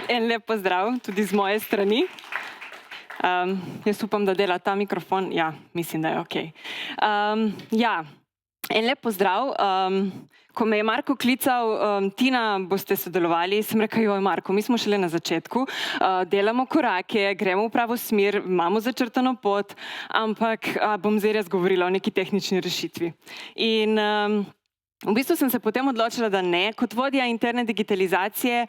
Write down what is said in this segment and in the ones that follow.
En lep pozdrav tudi z moje strani. Jaz upam, da dela ta mikrofon. Ja, mislim, da je okej. Ja, en lep pozdrav. Ko me je Marko klical, Tina, boste sodelovali, sem rekla, joj Marko, mi smo šele na začetku, delamo korake, gremo v pravo smer, imamo začrtano pot, ampak bom zdaj res govorila o neki tehnični rešitvi. In v bistvu sem se potem odločila, da ne. Kot vodja interne digitalizacije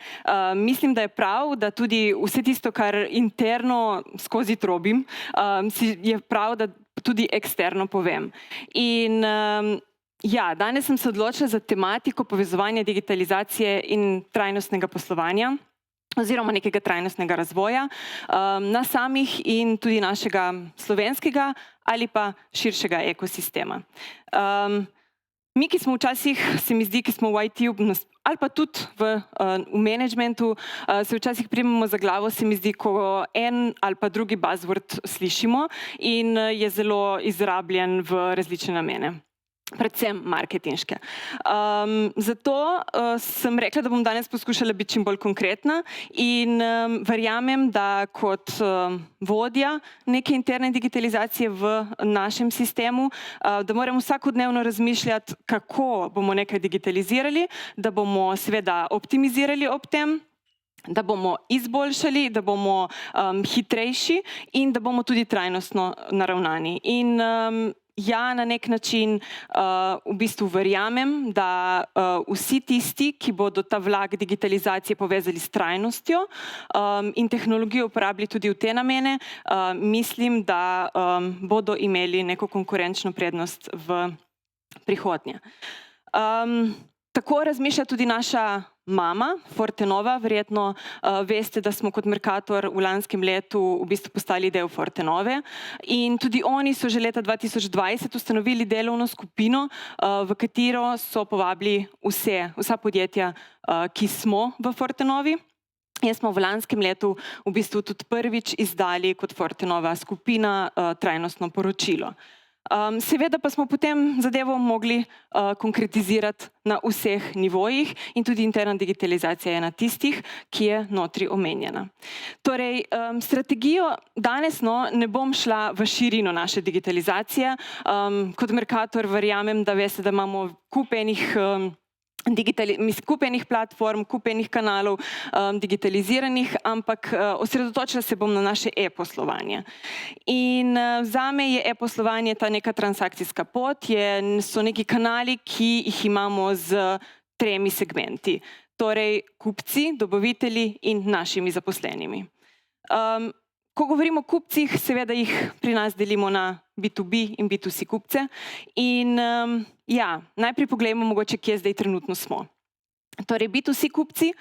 mislim, da je prav, da tudi vse tisto, kar interno skozi trobim, je prav, da tudi eksterno povem. In ja, danes sem se odločila za tematiko povezovanja digitalizacije in trajnostnega poslovanja oziroma nekega trajnostnega razvoja na samih in tudi našega slovenskega ali pa širšega ekosistema. Mi, ki smo včasih, se mi zdi, ki smo v IT-ju ali pa tudi v menedžmentu, se včasih primemo za glavo, se mi zdi, ko en ali pa drugi buzzword slišimo in je zelo izrabljen v različne namene. Predvsem marketinške. Zato sem rekla, da bom danes poskušala biti čim bolj konkretna in verjamem, da kot vodja neke interne digitalizacije v našem sistemu, da moramo vsakodnevno razmišljati, kako bomo nekaj digitalizirali, da bomo seveda optimizirali ob tem, da bomo izboljšali, da bomo hitrejši in da bomo tudi trajnostno naravnani. In ja, na nek način v bistvu verjamem, da vsi tisti, ki bodo ta vlak digitalizacije povezali s trajnostjo in tehnologijo uporabili tudi v te namene, mislim, da bodo imeli neko konkurenčno prednost v prihodnje. Tako razmišlja tudi naša mama, Fortenova. Verjetno veste, da smo kot Mercator v lanskem letu v bistvu postali del Fortenove in tudi oni so že leta 2020 ustanovili delovno skupino, v katero so povabili vsa podjetja, ki smo v Fortenovi. Jaz smo v lanskem letu v bistvu tudi prvič izdali kot Fortenova skupina trajnostno poročilo. Seveda pa smo potem zadevo mogli konkretizirati na vseh nivojih in tudi interna digitalizacija je na tistih, ki je notri omenjena. Torej, strategijo danes ne bom šla v širino naše digitalizacije. Kot Mercator verjamem, da veste, da imamo kup enih platform, kup enih kanalov digitaliziranih, ampak osredotočila se bom na naše e-poslovanje. In zame je e-poslovanje ta neka transakcijska pot, so neki kanali, ki jih imamo z 3 segmenti. Torej, kupci, dobavitelji in našimi zaposlenimi. Ko govorimo o kupcih, seveda jih pri nas delimo na B2B in B2C kupce. In ja, najprej poglejmo mogoče, kje zdaj trenutno smo. Torej, B2C kupci,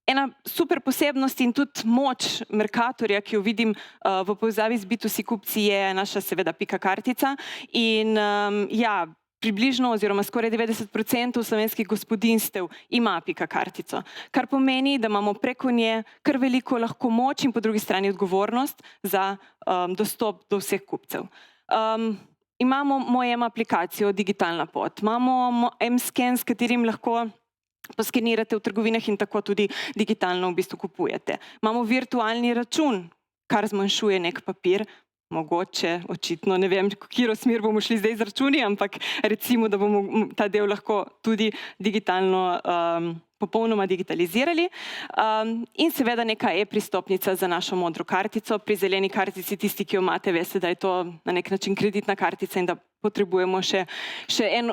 ena super posebnost in tudi moč Mercatorja, ki jo vidim v povezavi z B2C kupci, je naša seveda Pika kartica. In ja, približno oziroma skoraj 90% slovenskih gospodinjstev ima Pika kartico, kar pomeni, da imamo preko nje kar veliko lahko moč in po drugi strani odgovornost za dostop do vseh kupcev. Imamo Moj aplikacijo Digitalna pot, imamo M-scan, s katerim lahko poskenirate v trgovinah in tako tudi digitalno v bistvu kupujete. Imamo virtualni račun, kar zmanjšuje nek papir, mogoče, očitno, ne vem, v katero smer bomo šli zdaj z računi, ampak recimo, da bomo ta del lahko tudi digitalno popolnoma digitalizirali. In seveda neka e-pristopnica za našo modro kartico. Pri zeleni kartici, tisti, ki jo imate, veste, da je to na nek način kreditna kartica in da potrebujemo še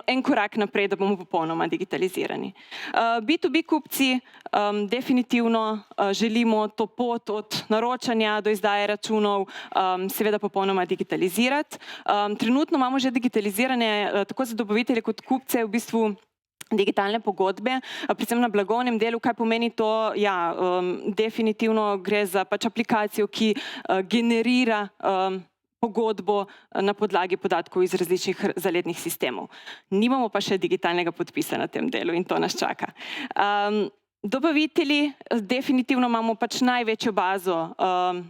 en korak naprej, da bomo popolnoma digitalizirani. B2B kupci definitivno želimo to pot od naročanja do izdaje računov seveda popolnoma digitalizirati. Trenutno imamo že digitalizirane tako za dobavitelje kot kupce v bistvu digitalne pogodbe, predvsem na blagovnem delu. Kaj pomeni to? Ja, definitivno gre za aplikacijo, ki generira pogodbo na podlagi podatkov iz različnih zalednih sistemov. Nimamo pa še digitalnega podpisa na tem delu in to nas čaka. Dobavitelji, definitivno imamo pač največjo bazo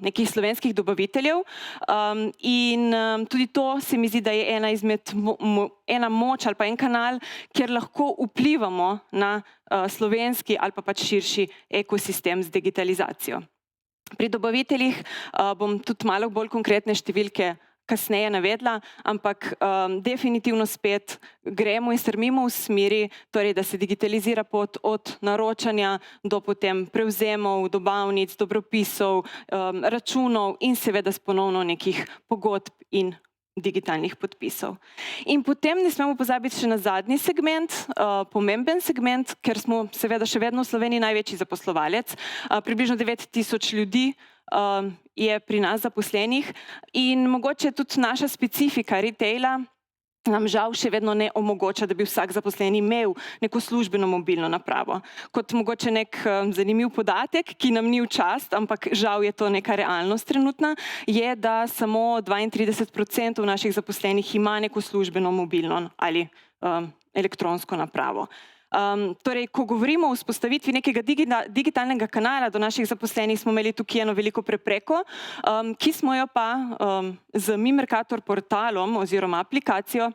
nekih slovenskih dobaviteljev in tudi to se mi zdi, da je ena moč ali pa en kanal, kjer lahko vplivamo na slovenski ali pa pač širši ekosistem z digitalizacijo. Pri dobaviteljih bom tudi malo bolj konkretne številke kasneje navedla, ampak definitivno spet gremo in strmimo v smeri, torej, da se digitalizira pot od naročanja do potem prevzemov, dobavnic, dobropisov, računov in seveda s ponovno nekih pogodb in digitalnih podpisov. In potem ne smemo pozabiti še na zadnji segment, pomemben segment, ker smo seveda še vedno v Sloveniji največji zaposlovalec, približno 9000 ljudi je pri nas zaposlenih in mogoče tudi naša specifika retaila nam žal še vedno ne omogoča, da bi vsak zaposleni imel neko službeno mobilno napravo. Kot mogoče nek zanimiv podatek, ki nam ni v čast, ampak žal je to neka realnost trenutna, je, da samo 32% naših zaposlenih ima neko službeno mobilno ali elektronsko napravo. Torej, ko govorimo o vzpostavitvi nekega digitalnega kanala do naših zaposlenih, smo imeli tukaj eno veliko prepreko, ki smo jo pa z MiMercator portalom oziroma aplikacijo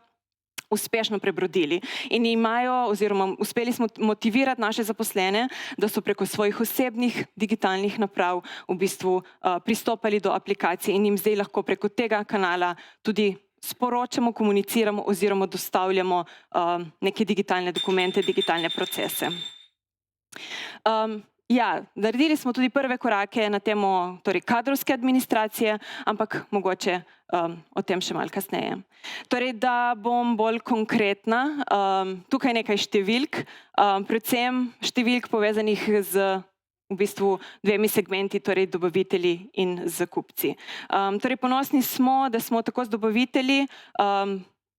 uspešno prebrodili. In imajo oziroma uspeli smo motivirati naše zaposlene, da so preko svojih osebnih digitalnih naprav v bistvu pristopali do aplikacije in jim zdaj lahko preko tega kanala tudi sporočamo, komuniciramo oziroma dostavljamo neke digitalne dokumente, digitalne procese. Ja, naredili smo tudi prve korake na temo kadrovske administracije, ampak mogoče o tem še malo kasneje. Torej, da bom bolj konkretna, tukaj nekaj številk, predvsem številk povezanih z v bistvu dvemi segmenti, torej dobavitelji in zakupci. Torej, ponosni smo, da smo tako z dobavitelji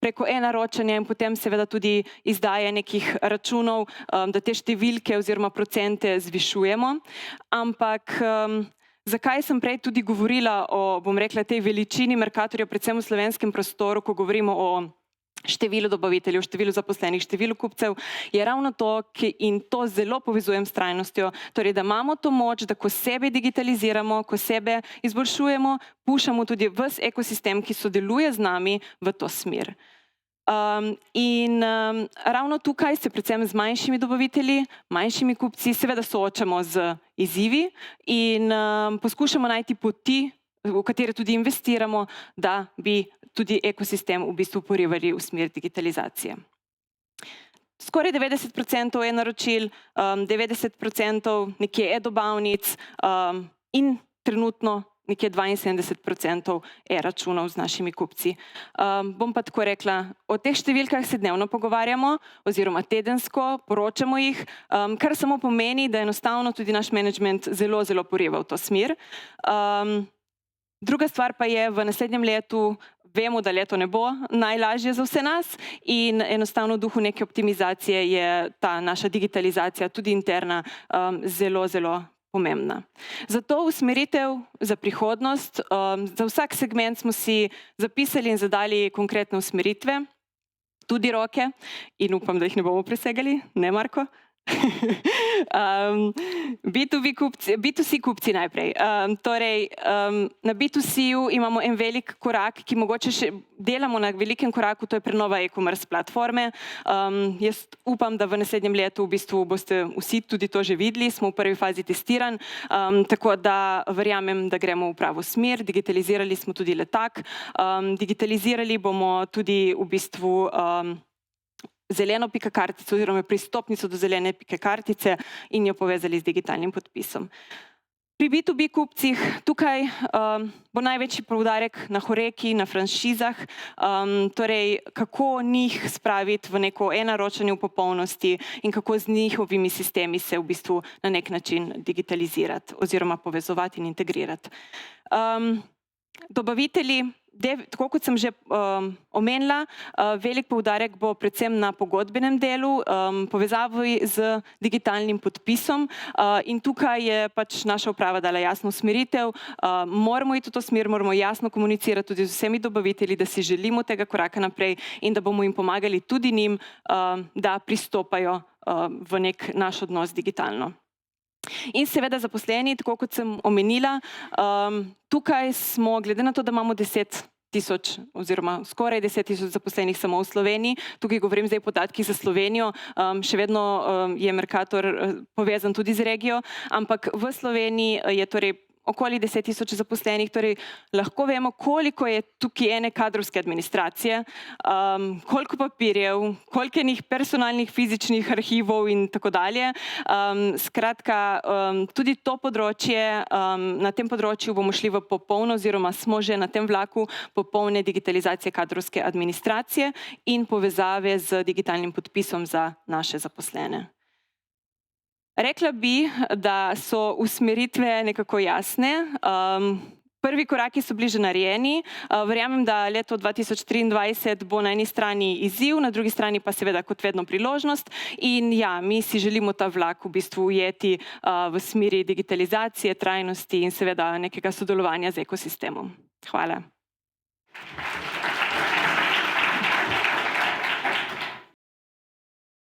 preko e-naročanja in potem seveda tudi izdaje nekih računov, da te številke oziroma procente zvišujemo. Ampak zakaj sem prej tudi govorila o, bom rekla, tej veličini Mercatorja, predvsem v slovenskem prostoru, ko govorimo o številu dobaviteljev, številu zaposlenih, številu kupcev, je ravno to, in to zelo povezujem s trajnostjo, torej, da imamo to moč, da ko sebe digitaliziramo, ko sebe izboljšujemo, pušamo tudi ves ekosistem, ki sodeluje z nami v to smer. In ravno tukaj se predvsem z manjšimi dobavitelji, manjšimi kupci seveda soočamo z izzivi in poskušamo najti poti, v katere tudi investiramo, da bi tudi ekosistem v bistvu porivali v smer digitalizacije. Skoraj 90% e-naročil, 90% nekje e-dobavnic in trenutno nekje 72% e-računov z našimi kupci. Bom pa tako rekla, o teh številkah se dnevno pogovarjamo oziroma tedensko, poročamo jih, kar samo pomeni, da enostavno tudi naš menedžment zelo, zelo poriva v to smer. Druga stvar pa je, v naslednjem letu vemo, da leto ne bo najlažje za vse nas in enostavno v duhu neke optimizacije je ta naša digitalizacija, tudi interna, zelo, zelo pomembna. Zato usmeritev za prihodnost, za vsak segment smo si zapisali in zadali konkretne usmeritve, tudi roke in upam, da jih ne bomo presegali, ne Marko? B2C kupci najprej. Torej, na B2C-ju imamo en velik korak, ki mogoče še delamo na velikem koraku, to je prenova e-commerce platforme. Jaz upam, da v naslednjem letu v bistvu boste vsi tudi to že videli, smo v prvi fazi testiranj, tako da verjamem, da gremo v pravo smer, digitalizirali smo tudi letak, digitalizirali bomo tudi v bistvu zeleno pika-kartico oziroma pristopnico do zelene pika-kartice in jo povezali z digitalnim podpisom. Pri B2B kupcih tukaj bo največji poudarek na horeki, na franšizah, torej kako njih spraviti v neko e-naročanje v popolnosti in kako z njihovimi sistemi se v bistvu na nek način digitalizirati oziroma povezovati in integrirati. Dobavitelji, tako kot sem že omenila, velik poudarek bo predvsem na pogodbenem delu, povezavi z digitalnim podpisom in tukaj je pač naša uprava dala jasno usmeritev, moramo iti v to smer, moramo jasno komunicirati tudi z vsemi dobavitelji, da si želimo tega koraka naprej in da bomo jim pomagali tudi njim, da pristopajo v nek naš odnos digitalno. In seveda zaposleni, tako kot sem omenila, tukaj smo, glede na to, da imamo 10.000 oziroma skoraj 10.000 zaposlenih samo v Sloveniji, tukaj govorim zdaj o podatkih za Slovenijo, še vedno je Mercator povezan tudi z regijo, ampak v Sloveniji je torej okoli 10.000 zaposlenih, torej lahko vemo, koliko je tukaj ene kadrovske administracije, koliko papirjev, koliko enih personalnih fizičnih arhivov in tako dalje. Skratka, tudi to področje, na tem področju bomo šli v popolno oziroma smo že na tem vlaku popolne digitalizacije kadrovske administracije in povezave z digitalnim podpisom za naše zaposlene. Rekla bi, da so usmeritve nekako jasne. Prvi koraki so bili že narejeni. Verjamem, da leto 2023 bo na eni strani izziv, na drugi strani pa seveda kot vedno priložnost. In ja, mi si želimo ta vlak v bistvu ujeti v smeri digitalizacije, trajnosti in seveda nekega sodelovanja z ekosistemom. Hvala.